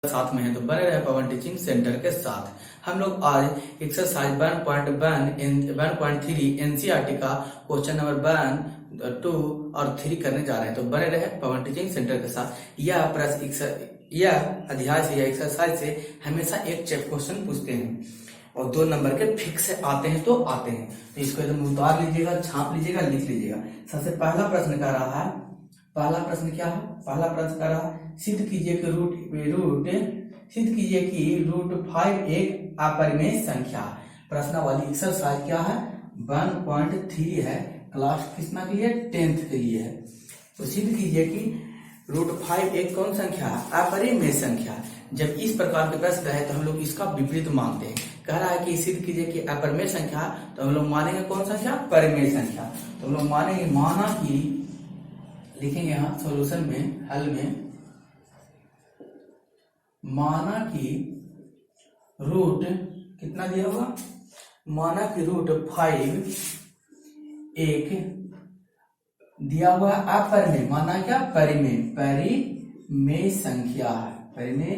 साथ में है तो बने रहे पवन टीचिंग सेंटर के साथ। हम लोग आज एक्सरसाइज 1.3 एनसीईआरटी का क्वेश्चन नंबर 1, 2 और 3 करने जा रहे हैं, तो बने रहे पवन टीचिंग सेंटर के साथ। यह अध्याय से या एक्सरसाइज से हमेशा एक चेक क्वेश्चन पूछते हैं और 2 नंबर के फिक्स आते हैं तो आते हैं, तो इसको एकदम उतार लीजिएगा, छाप लीजिएगा, लिख लीजिएगा। सबसे पहला प्रश्न कर रहा है, पहला प्रश्न क्या है? पहला प्रश्न कर रहा है सिद्ध कीजिए कि रूट 5 एक अपरिमेय संख्या। प्रश्नावली एक्सरसाइज क्या है? 1.3 है, क्लास कितना के लिए? 10th के लिए है। तो सिद्ध कीजिए कि रूट 5 एक कौन संख्या है? अपरिमेय संख्या। जब इस प्रकार के प्रश्न रहे तो हम लोग इसका विपरीत मानते हैं। कह रहा है कि सिद्ध कीजिए कि अपरिमेय संख्या, तो हम लोग मानेंगे कौन संख्या? परिमेय संख्या। तो हम लोग मानेंगे, माना कि लिखेंगे यहाँ सॉल्यूशन में, हल में, माना कि रूट कितना दिया होगा? माना कि रूट 5 एक दिया हुआ अपरिमेय, माना क्या? परिमेय, परिमेय संख्या है, परिमेय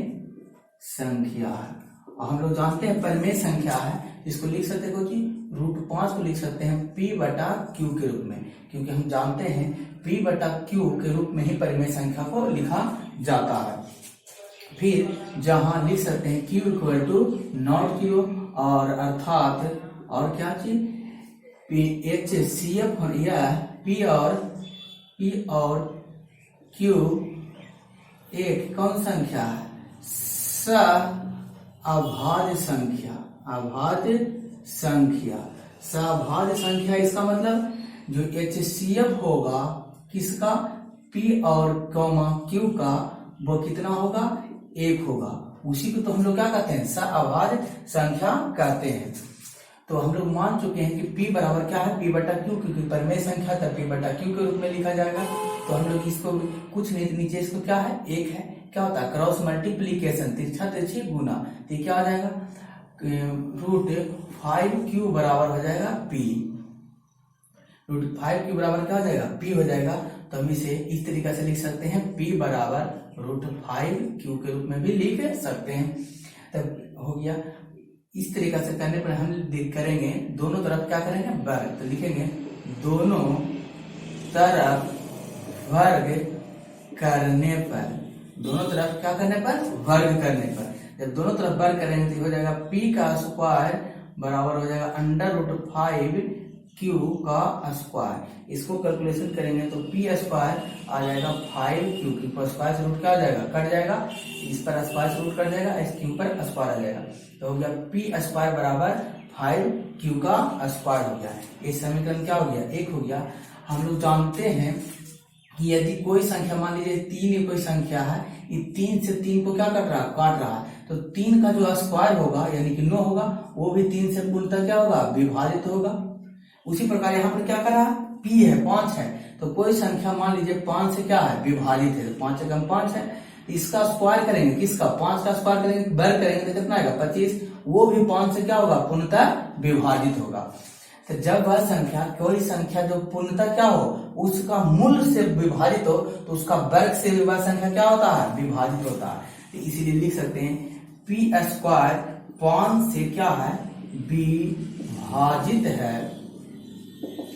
संख्या है। और हम लोग जानते हैं परिमेय संख्या है, इसको लिख सकते हो कि रूट 5 को लिख सकते हैं P/Q के रूप में, क्योंकि हम जानते हैं P/Q के रूप में ही परिमेय संख्या को लिखा जाता है। फिर जहां लिख सकते हैं Q = नॉट 0, और अर्थात और क्या चीज? HCF या P और Q एक कौन संख्या है? अभाज्य संख्या, अभाज्य संख्या, सभाज्य संख्या। इसका मतलब जो HCF होगा किसका? P और Q का, वो कितना होगा? 1 होगा। उसी को तो हम लोग क्या कहते हैं? सअभाज्य संख्या कहते हैं। तो हम लोग मान चुके हैं कि P बराबर क्या है? P/Q, क्योंकि परिमेय संख्या तो P/Q के रूप में लिखा जाएगा। तो हम लोग इसको कुछ नहीं, नीचे इसको क्या है? 1 है। क्या होता है? क्रॉस मल्टीप्लीकेशन, तिरछा तिरछी गुना। तो क्या आ जाएगा? रूट 5Q बराबर हो जाएगा P। रूट 5Q बराबर क्या हो जाएगा? P हो जाएगा। तो हम इसे इस तरीके से लिख सकते हैं, P बराबर रूट 5Q के रूप में भी लिख सकते हैं। तब हो गया। इस तरीके से करने पर हम करेंगे दोनों तरफ क्या करेंगे? वर्ग। तो लिखेंगे दोनों तरफ वर्ग करने पर, दोनों तरफ क्या करने पर? वर्ग करने पर। जब दोनों तरफ वर्ग करेंगे तो हो जाएगा P का स्क्वायर बराबर हो जाएगा √5Q का स्क्वायर। इसको कैलकुलेशन करेंगे तो P स्क्वायर आ जाएगा 5Q की स्क्वायर से रूट क्या आ जाएगा? कट जाएगा। इस पर स्क्वायर से रूट कट जाएगा, इस Q पर स्क्वायर आ जाएगा। तो हो गया P स्क्वायर बराबर 5Q का स्क्वायर हो गया। ये समीकरण क्या हो गया? 1 हो गया। हम लोग जानते हैं कि यदि कोई संख्या, मान लीजिए 3 कोई संख्या है, ये 3 से 3 को क्या काट रहा है, तो 3 का जो स्क्वायर होगा यानी कि 9 होगा, वो भी 3 से पूर्णतः क्या होगा? विभाजित होगा। उसी प्रकार यहाँ पर क्या करा? P है, 5 है, तो कोई संख्या मान लीजिए 5 से क्या है? विभाजित है, तो 5 से कम 5 है। इसका स्क्वायर करेंगे, किसका? 5 का स्क्वायर करेंगे, वर्ग करेंगे तो कितना आएगा? 25। वो भी 5 से क्या होगा? पूर्णतः विभाजित होगा। तो जब वह संख्या, कोई संख्या जो पूर्णतः क्या हो, उसका मूल से विभाजित हो, तो उसका वर्ग से वह संख्या क्या होता है? विभाजित होता है। तो इसीलिए लिख सकते हैं P स्क्वायर 5 से क्या है? विभाजित है,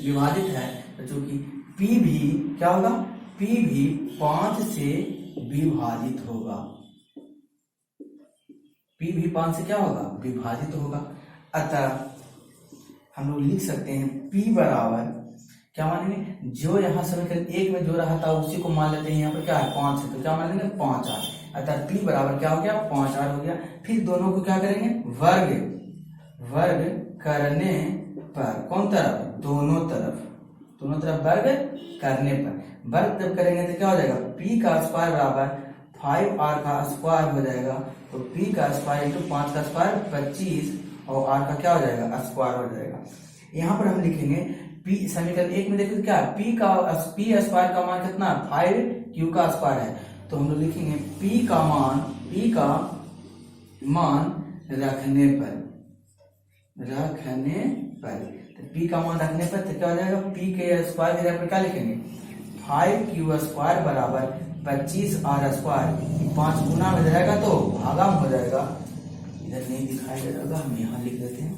विभाजित है। तो चूंकि P भी क्या होगा? P भी 5 से विभाजित होगा। P भी 5 से क्या होगा? विभाजित होगा। अतः हम लोग लिख सकते हैं P बराबर क्या मानेंगे? जो यहाँ समीकरण 1 में जो रहा था उसी को मान लेते हैं। यहाँ पर क्या है? 5 है, तो क्या मान लेंगे? 5R। अर्थात P बराबर क्या हो गया? 5R हो गया। फिर दोनों को क्या करेंगे? वर्ग करने पर। कौन तरफ? दोनों तरफ, दोनों तरफ वर्ग करने पर। वर्ग जब करेंगे तो क्या हो जाएगा? P का स्क्वायर बराबर 5R का स्क्वायर हो जाएगा। तो P का स्क्वायर इंटू 5 का स्क्वायर 25, और R का क्या हो जाएगा? स्क्वायर हो जाएगा। यहाँ पर हम लिखेंगे P, समीकरण 1 में देखो क्या है? P स्क्वायर का मान कितना? 5Q का स्क्वायर है। तो हम लोग लिखेंगे P का मान रखने पर, तो P का मान रखने पर तो क्या हो जाएगा? P के स्क्वायर के जगह पर क्या लिखेंगे? 5Q स्क्वायर बराबर 25r², 5 गुना में जाएगा तो भागा में हो जाएगा। इधर नहीं दिखाई दे रहा, हम यहाँ लिख देते हैं।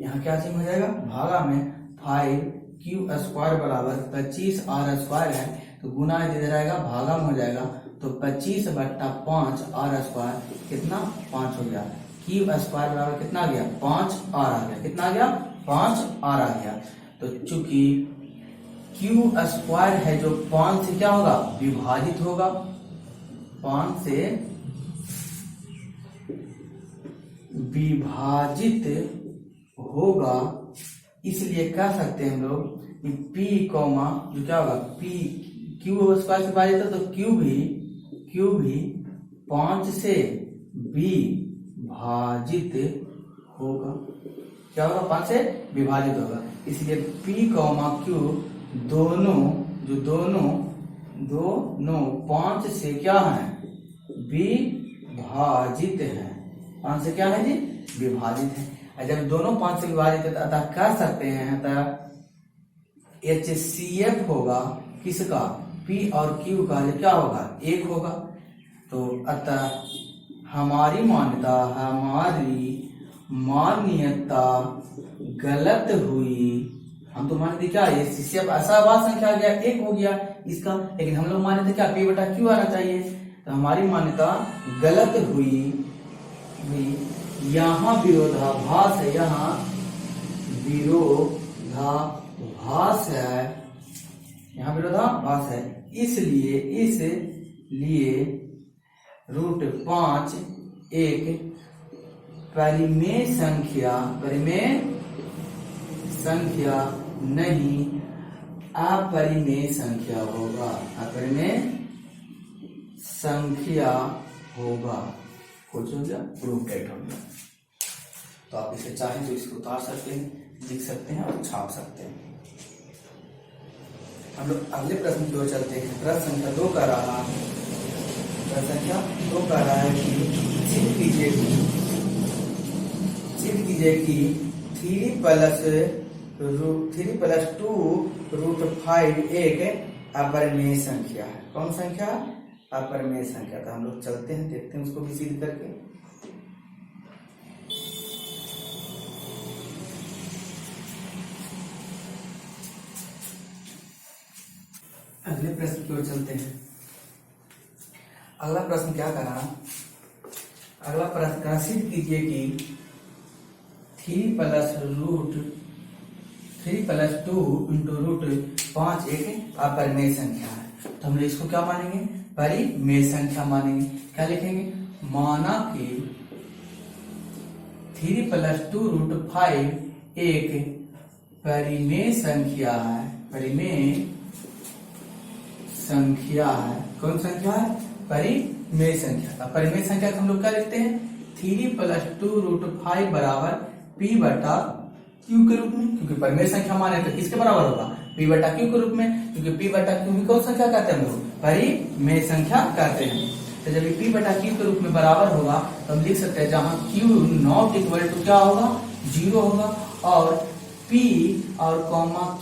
यहाँ क्या चीज हो जाएगा, भागा में 5q² बराबर 25r² है, तो गुना इधर आएगा, भागा में हो जाएगा, तो 25/5r² कितना 5 हो गया। q² बराबर कितना आ गया, 5r आ गया। कितना आ गया, 5r आ गया। तो चूंकि q² है जो 5 से क्या होगा, विभाजित होगा, 5 से विभाजित होगा, इसलिए कह सकते हैं हम लोग p कॉमा जो क्या होगा, p q² से विभाजित है, तो q भी 5 से विभाजित होगा। क्या होगा, 5 से विभाजित होगा, इसलिए p कॉमा q दोनों 5 से क्या है, विभाजित है। 5 से क्या है जी, विभाजित है। जब दोनों 5 से विभाजित है, अतः कह सकते हैं अतः HCF होगा किसका, P और Q का जो क्या होगा, 1 होगा। तो अतः हमारी मान्यता गलत हुई। हम तो मानते क्या, ये HCF ऐसा बात संख्या आ गया, 1 हो गया इसका, लेकिन हम लोग माने थे क्या, P/Q आना चाहिए। तो हमारी मान्यता गलत हुई। यहाँ विरोधाभास है, यहाँ विरोधाभास है, यहाँ विरोधाभास है, इसलिए √5 एक परिमेय संख्या नहीं, अपरिमेय संख्या होगा, अपरिमेय संख्या होगा। कुछ हो गया, प्रूफ डेट हो गया। तो आप इसे चाहें तो इसको उतार सकते हैं, लिख सकते हैं और छाप सकते हैं। हम लोग अगले प्रश्न की ओर चलते हैं। प्रश्न संख्या 2 का रहा है, चिन्ह कीजिए कि 3+2√5 एक अपरिमेय संख्या है। कौन संख्या, अपरिमेय संख्या। तो हम लोग चलते हैं, देखते हैं उसको भी सिद्ध करके। अगले प्रश्न की ओर चलते हैं। अगला प्रश्न क्या करा, अगला प्रश्न सिद्ध कीजिए कि 3+2 × एक अपरिमेय संख्या है। तो हम लोग इसको क्या मानेंगे, परिमेय संख्या मानेंगे। क्या लिखेंगे, माना कि 3+2√5 एक परिमेय संख्या है, परिमेय संख्या है। कौन संख्या है, परिमेय संख्या। परिमेय संख्या को हम लोग क्या लिखते हैं, 3+2√5 बराबर P/Q के रूप में, क्योंकि परिमेय संख्या माने तो किसके बराबर होगा, P/Q के रूप में, क्योंकि P/Q भी कौन संख्या कहते हैं हम लोग, परिमेय संख्या कहते हैं। तो जब P/Q के रूप में बराबर होगा तो हम लिख सकते हैं जहां Q नॉट इक्वल टू क्या होगा, 0 होगा, और P और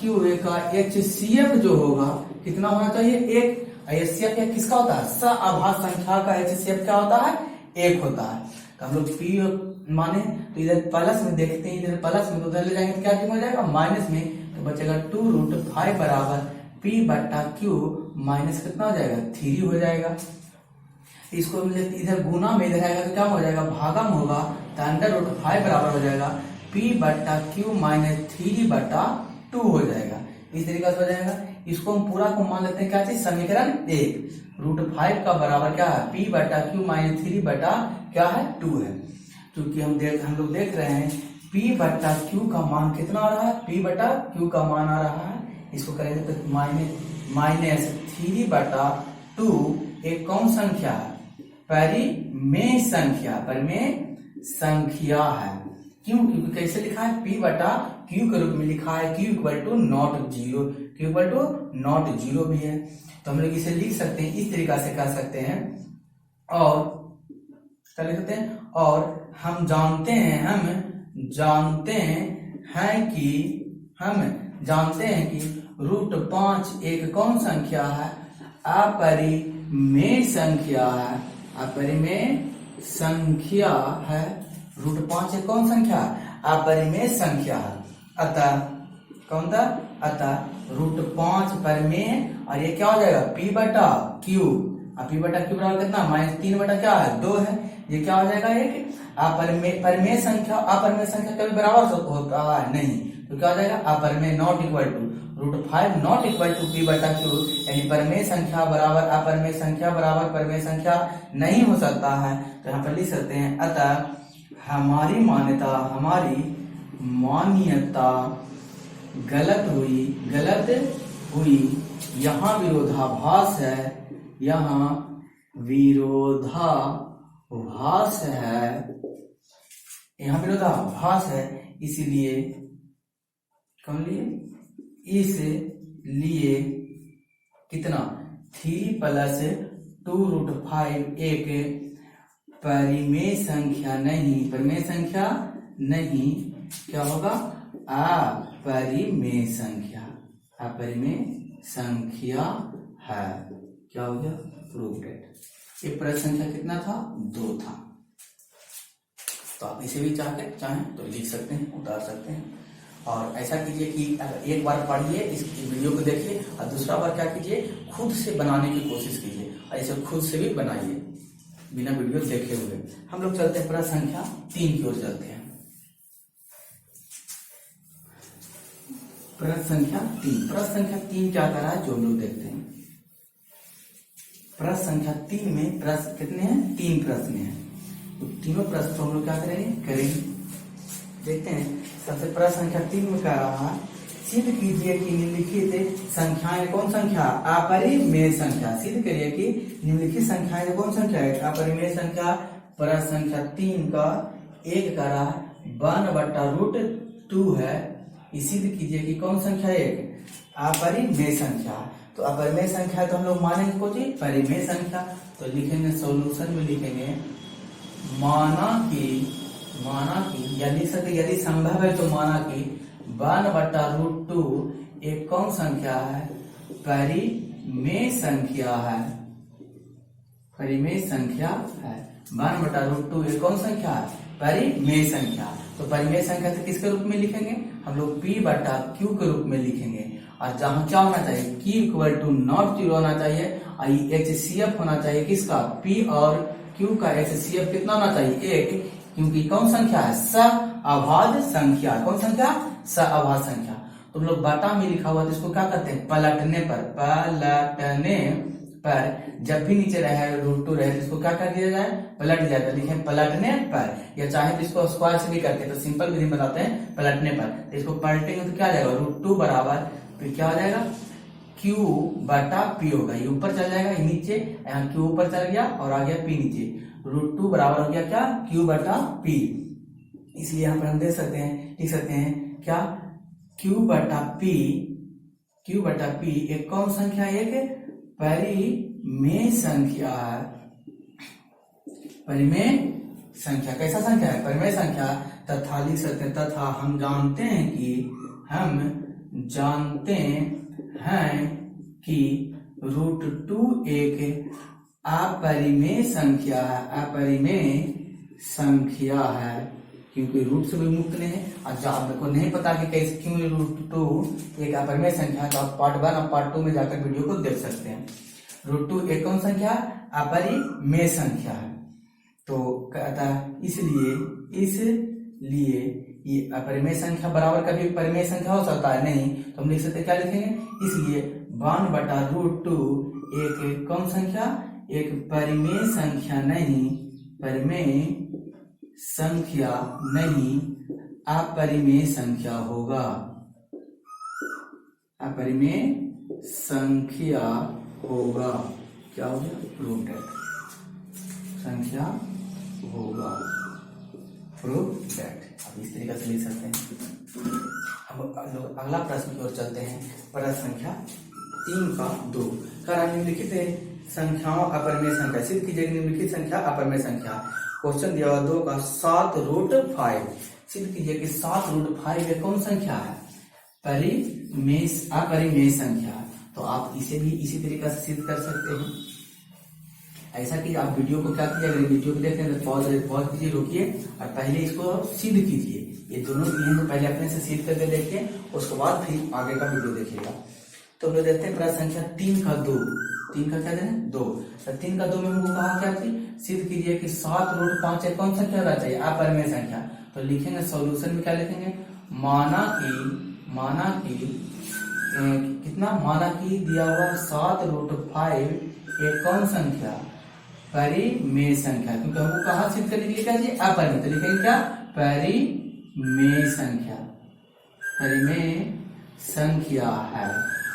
Q का HCF जो होगा कितना होना चाहिए, 1। HCF किसका होता है, सअभाज्य संख्या का HCF क्या होता है, 1 होता है। तो हम लोग P माने तो इधर प्लस में देखते हैं, इधर प्लस में तो उधर ले जाएंगे तो क्या हो जाएगा, माइनस में, तो बचेगा 2√5 बराबर P/Q माइनस कितना हो जाएगा, 3 हो जाएगा। इसको इधर गुना में इधर आएगा तो क्या हो जाएगा, भागा में होगा, तो √5 बराबर हो जाएगा P/Q माइनस 3/2 हो जाएगा। इस तरीके से हो जाएगा। इसको हम पूरा को मान लेते हैं क्या चीज, समीकरण 1। √5 का बराबर क्या है, P/Q माइनस 3/2 है। क्योंकि हम लोग देख रहे हैं P/Q का मान कितना आ रहा है, P/Q का मान आ रहा है, इसको करेंगे तो माइनस 3/2 एक कौन संख्या है, परिमेय संख्या, परिमेय संख्या है। क्यों, क्योंकि कैसे लिखा है, P/Q के रूप में लिखा है, Q = ≠0 भी है। तो हम लोग इसे लिख सकते हैं, इस तरीका से कर सकते हैं। और क्या लिख सकते हैं, और हम जानते हैं कि √5 एक कौन संख्या है, अपरिमेय संख्या है, अपरिमेय संख्या है। √5 एक कौन संख्या? अपरिमेय संख्या है। अतः कौन था? अतः √5 परिमेय, और ये क्या हो जाएगा? P बटा Q। P बटा Q बराबर कितना? -3 बटा क्या है? 2 है। ये क्या हो जाएगा? एक परिमेय संख्या। अपरिमेय संख्या कभी बराबर होता है नहीं, तो क्या हो जाएगा? अपरिमेय not equal to √5 not equal to P बटा Q, यानी परिमेय संख्या बराबर अपरिमेय संख्या बराबर परिमेय संख्या नहीं हो सकता है। तो यहाँ पर लिख सकते हैं, अतः हमारी मान्यता गलत हुई। यहाँ विरोधाभास है, इसलिए कितना? 3 + 2√5 एक परिमेय संख्या नहीं, क्या होगा? अपरिमेय संख्या है। क्या हो गया? Proved it. ये प्रश्न संख्या कितना था? 2 था। तो आप इसे भी चाहें तो लिख सकते हैं, उतार सकते हैं। और ऐसा कीजिए कि एक बार पढ़िए इस वीडियो को देखिए, और दूसरा बार क्या कीजिए? खुद से बनाने की कोशिश कीजिए, और इसे खुद से भी बनाइए बिना वीडियो देखे हुए। हम लोग चलते हैं प्रश्न संख्या 3 की ओर चलते हैं। प्रश्न संख्या 3 क्या कर रहा है जो हम लोग देखते हैं। प्रश्न संख्या 3 में प्रश्न कितने हैं? 3 प्रश्न हैं। तो तीनों प्रश्न तो हम लोग क्या करेंगे? देखते हैं। सबसे प्रश्न संख्या 3 में कह रहा है, सिद्ध कीजिए कि निम्नलिखित संख्याएं कौन संख्या? अपरिमेय संख्या। सिद्ध करिए कि निम्नलिखित संख्याएं कौन संख्या है? अपरिमेय संख्या। प्रश्न संख्या 3 का 1 कह रहा है 1 बटा √2 है। सिद्ध कीजिए कि कौन संख्या? 1 अपरिमेय संख्या। तो अपरिमेय संख्या तो हम लोग मानेंगे कौन सी? परिमेय संख्या। तो लिखेंगे सॉल्यूशन में लिखेंगे माना कि या लिख सकते यदि संभव है तो माना कि 1 बटा √2 एक कौन संख्या है? परिमेय संख्या है। 1 बटा √2 एक कौन संख्या है? परिमेय संख्या। तो परिमेय संख्या से किसके रूप में लिखेंगे? हम लोग P बटा Q के रूप में लिखेंगे। और जहां क्या होना चाहिए? Q = नॉट 0 होना चाहिए, और HCF होना चाहिए किसका? P और Q का HCF कितना होना चाहिए? 1, क्योंकि कौन संख्या है? सअभाज्य संख्या। कौन संख्या? सअभाज्य संख्या। तुम लोग बटा में लिखा हुआ तो इसको क्या करते हैं? पलटने पर जब भी नीचे रहे √2 रहे तो इसको क्या कर दिया जाए? पलट दिया जाए। लिखे पलटने पर, या चाहे तो इसको स्क्वायर से भी करके, तो सिंपल विधि बताते हैं पलटने पर। तो इसको पलटेंगे तो क्या आ जाएगा? √2 बराबर फिर क्या हो जाएगा? Q बटा P होगा। ये ऊपर चल जाएगा, ये नीचे, यहाँ Q ऊपर चल गया और आ गया P नीचे। √2 बराबर हो गया क्या? Q बटा P। इसलिए यहाँ पर हम लिख सकते हैं क्या? Q बटा P एक कौन संख्या? एक परिमेय संख्या है। परिमेय संख्या कैसा संख्या है? परिमेय संख्या। तथा लिख सकते हैं, तथा हम जानते हैं कि √2 एक अपरिमेय संख्या है, क्योंकि रूट से भी मुक्त नहीं है। और जब आपको नहीं पता कि कैसे क्यों √2 एक अपरिमेय संख्या है, तो आप पार्ट 1 और पार्ट 2 में जाकर वीडियो को देख सकते हैं। √2 एक कौन संख्या? अपरिमेय संख्या है। तो कहता है इसलिए ये अपरिमेय संख्या बराबर कभी परिमेय संख्या हो सकता है नहीं, तो हम लिख सकते क्या लिखेंगे? इसलिए 1 बटा √2 एक कौन संख्या? एक परिमेय संख्या नहीं, अपरिमेय संख्या होगा। क्या हो गया? प्रूव्ड संख्या होगा। प्रूव्ड। अब इस तरीके से लिख सकते हैं। अब लोग अगला प्रश्न की ओर चलते हैं। प्रश्न संख्या 3 का 2 का निम्नलिखित संख्याओं अपरिमेय संख्या। सिद्ध कीजिए निम्नलिखित संख्या अपरिमेय संख्या। क्वेश्चन दिया हुआ 2 का 7√5। सिद्ध कीजिए कि 7√5 एक कौन संख्या है? अपरिमेय संख्या। तो आप इसे भी इसी तरीके से सिद्ध कर सकते हैं। ऐसा कि आप वीडियो को क्या कीजिए, अगर वीडियो को देखते हैं तो पॉज कीजिए, रोकिए और पहले इसको सिद्ध कीजिए। ये दोनों चीजें तो पहले अपने से सिद्ध करके देखिए, उसके बाद फिर आगे का वीडियो देखिएगा। तो हम लोग देखते हैं प्रश्न संख्या 3 का 2। 3 का क्या देना 2। तो 3 का 2 में हमको कहा क्या थी, सिद्ध कीजिए कि 7√5 एक कौन संख्या होना चाहिए, अपरिमेय संख्या। तो लिखेंगे सॉल्यूशन में क्या लिखेंगे, माना कि कितना, माना कि दिया हुआ 7√5 एक कौन संख्या, परिमेय संख्या। क्योंकि हमको कहा सिद्ध करने के लिए क्या चाहिए, अपरिमेय। तो लिखेंगे क्या, परिमेय संख्या, परिमेय संख्या है।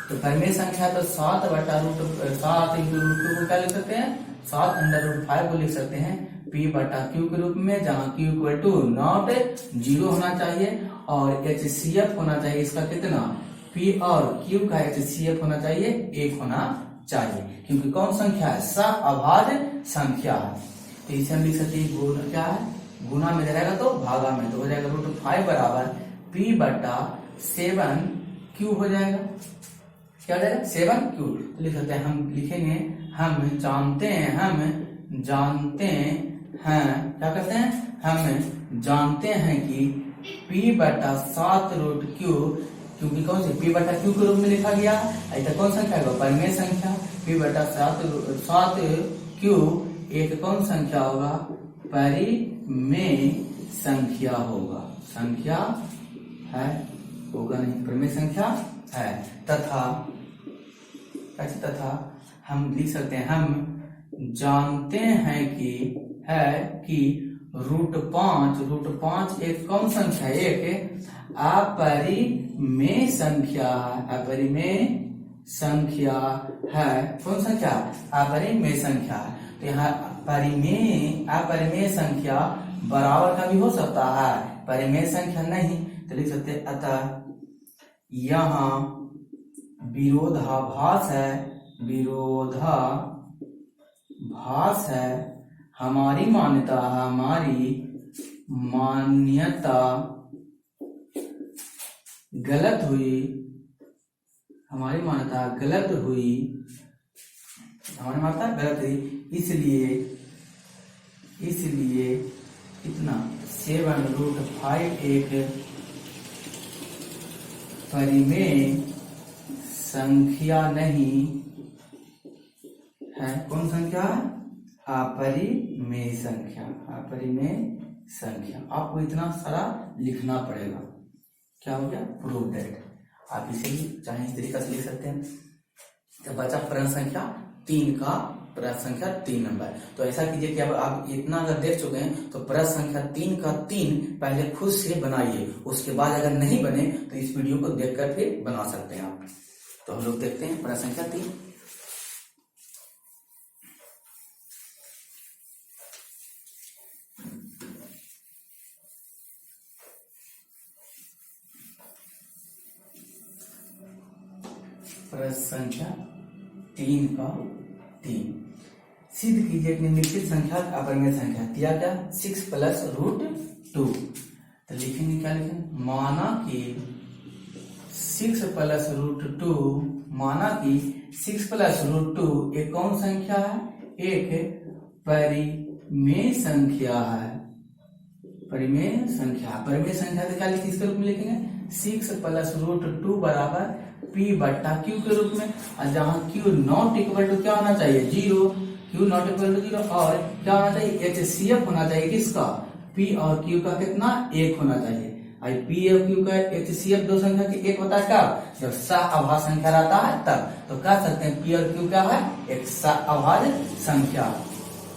तो परिमेय संख्या तो 7/√7 इंटू √2 को क्या लिख सकते हैं, 7√5 को लिख सकते हैं p/q के रूप में, जहां q इक्वल टू नॉट 0 होना चाहिए और HCF होना चाहिए इसका कितना, p और q का HCF होना चाहिए 1 होना चाहिए, क्योंकि कौन संख्या है, सअभाज्य संख्या है। तो इसे हम लिख सकते हैं गुणा, क्या है, गुना में रहेगा तो भागा में, तो हो जाएगा √5 बराबर p/7q हो जाएगा। क्या हो जाएगा, 7q। तो लिख सकते हैं, हम लिखेंगे हम जानते हैं, क्या करते हैं, हम जानते हैं कि p/7√q, क्योंकि कौन सी p/q के रूप में लिखा गया, ऐसा कौन संख्या होगा, परिमेय संख्या। p/7q एक कौन संख्या होगा, परिमेय संख्या होगा, संख्या है, होगा नहीं, परिमेय संख्या है। तथा हम लिख सकते हैं, हम जानते हैं कि √5 एक कौन संख्या, एक अपरिमेय संख्या है, अपरिमेय संख्या है, कौन संख्या, अपरिमेय संख्या। तो यहाँ अपरिमेय संख्या बराबर का भी हो सकता है, परिमेय संख्या नहीं। तो लिख सकते हैं, अतः यहाँ विरोधाभास है, हमारी मान्यता गलत हुई, हमारी मान्यता गलत हुई, इसलिए कितना, 7√5 एक परिमेय संख्या नहीं है, कौन संख्या, अपरिमेय संख्या, अपरिमेय संख्या। आपको इतना सारा लिखना पड़ेगा। क्या हो गया, प्रूव दैट। आप इसे भी चाहे इस तरीके से लिख सकते हैं। तो बचा प्रश्न संख्या 3 का, प्रश्न संख्या 3 नंबर। तो ऐसा कीजिए कि अब आप इतना अगर देख चुके हैं तो प्रश्न संख्या 3 का 3 पहले खुद से बनाइए, उसके बाद अगर नहीं बने तो इस वीडियो को देखकर फिर बना सकते हैं आप। तो हम लोग देखते हैं प्रश्न संख्या 3। प्रश्न संख्या 3 का 3, सिद्ध कीजिए कि निम्नलिखित संख्या अपरिमेय संख्या। दिया क्या, 6 + √2। तो लिखेंगे, क्या लिखेंगे, माना कि 6 + √2, माना कि 6 + √2 एक कौन संख्या है, एक परिमेय संख्या है, परिमेय संख्या। परिमेय संख्या तो क्या लिखेंगे, इसके रूप में लिखेंगे 6 + √2 बराबर p/q के रूप में, और जहां q नॉट इक्वल टू क्या होना चाहिए, 0, q नॉट इक्वल टू 0, और क्या होना चाहिए, HCF होना चाहिए किसका, p और q का कितना, 1 होना चाहिए। p और q का HCF दो संख्या की 1 होता है कब, जब सअभाज्य संख्या रहता है तब। तो कह सकते हैं p और q क्या है, एक सअभाज्य संख्या।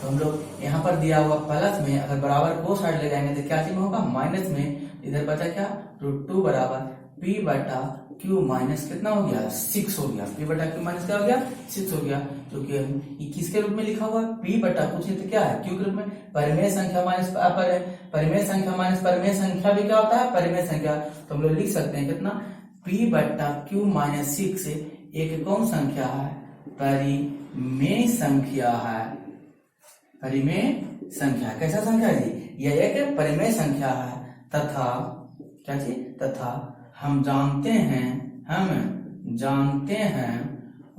तो हम लोग यहाँ पर दिया हुआ प्लस में अगर बराबर को साइड ले जाएंगे तो क्या चीज में होगा, माइनस में। इधर बचा क्या, √2 बराबर p/q माइनस कितना हो गया, 6 हो गया। p/q माइनस क्या हो गया, 6 हो गया। जो कि किसके रूप में लिखा हुआ है, p/q तो क्या है, q के रूप में। परिमेय संख्या माइनस परिमेय संख्या माइनस परिमेय संख्या भी क्या होता है, परिमेय संख्या। तो हम लोग लिख सकते हैं कितना, p/q माइनस 6 एक कौन संख्या है, परिमेय संख्या है, परिमेय संख्या। कैसा संख्या है, यह एक परिमेय संख्या है। तथा क्या चीज, तथा हम जानते हैं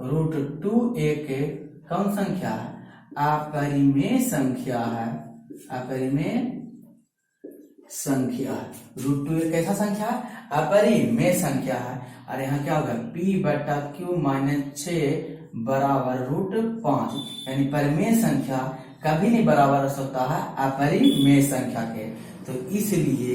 √2 एक कौन संख्या है? अपरिमेय संख्या है, अपरिमेय संख्या। √2 एक कैसा संख्या है? अपरिमेय संख्या है। और यहाँ क्या होगा? p/q - 6 बराबर √5, यानी परिमेय संख्या कभी नहीं बराबर हो सकता है अपरिमेय संख्या के। तो इसलिए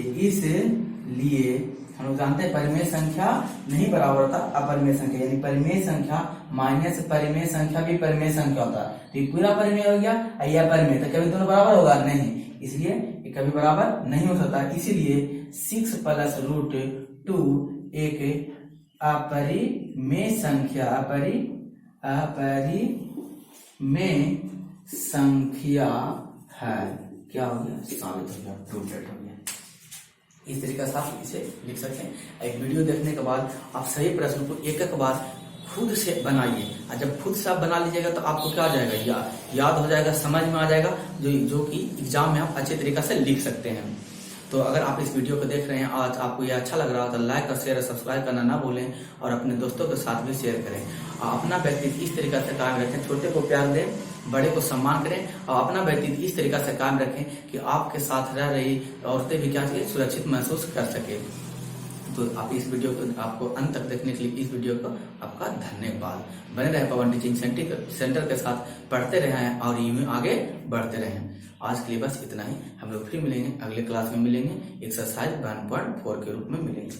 हम लोग जानते हैं परिमेय संख्या नहीं बराबर होता अपरिमेय संख्या, यानी परिमेय संख्या माइनस परिमेय संख्या भी परिमेय संख्या होता है। तो ये पूरा परिमेय हो गया, ये अपरिमेय, तो कभी दोनों बराबर होगा नहीं, इसलिए ये कभी बराबर नहीं हो सकता। इसीलिए 6 + √2 एक अपरिमेय संख्या, अपरिमेय संख्या है। क्या हो गया? साबित हो गया, प्रूव्ड हो गया। इस तरीके से आप इसे लिख सकते हैं। एक वीडियो देखने के बाद आप सही प्रश्न को एक एक बार खुद से बनाइए, और जब खुद से आप बना लीजिएगा तो आपको क्या हो जाएगा? याद हो जाएगा, समझ में आ जाएगा, जो कि एग्जाम में आप अच्छे तरीके से लिख सकते हैं। तो अगर आप इस वीडियो को देख रहे हैं आज आपको यह अच्छा लग रहा हो तो लाइक और शेयर और सब्सक्राइब करना ना भूलें, और अपने दोस्तों के साथ भी शेयर करें। अपना व्यक्तित्व इस तरीके से कायम रखें, छोटे को प्यार दें, बड़े को सम्मान करें, और अपना व्यक्तित्व इस तरीके से कायम रखें कि आपके साथ रह रही औरतें भी क्या सुरक्षित महसूस कर सके। तो आप इस वीडियो को आपको अंत तक देखने के लिए इस वीडियो को आपका धन्यवाद। बने रहे पवन टीचिंग सेंटर के साथ, पढ़ते रहें और यूं आगे बढ़ते रहें। आज के लिए बस इतना ही। हम लोग फिर मिलेंगे, अगले क्लास में मिलेंगे, एक्सरसाइज 1.4 के रूप में मिलेंगे।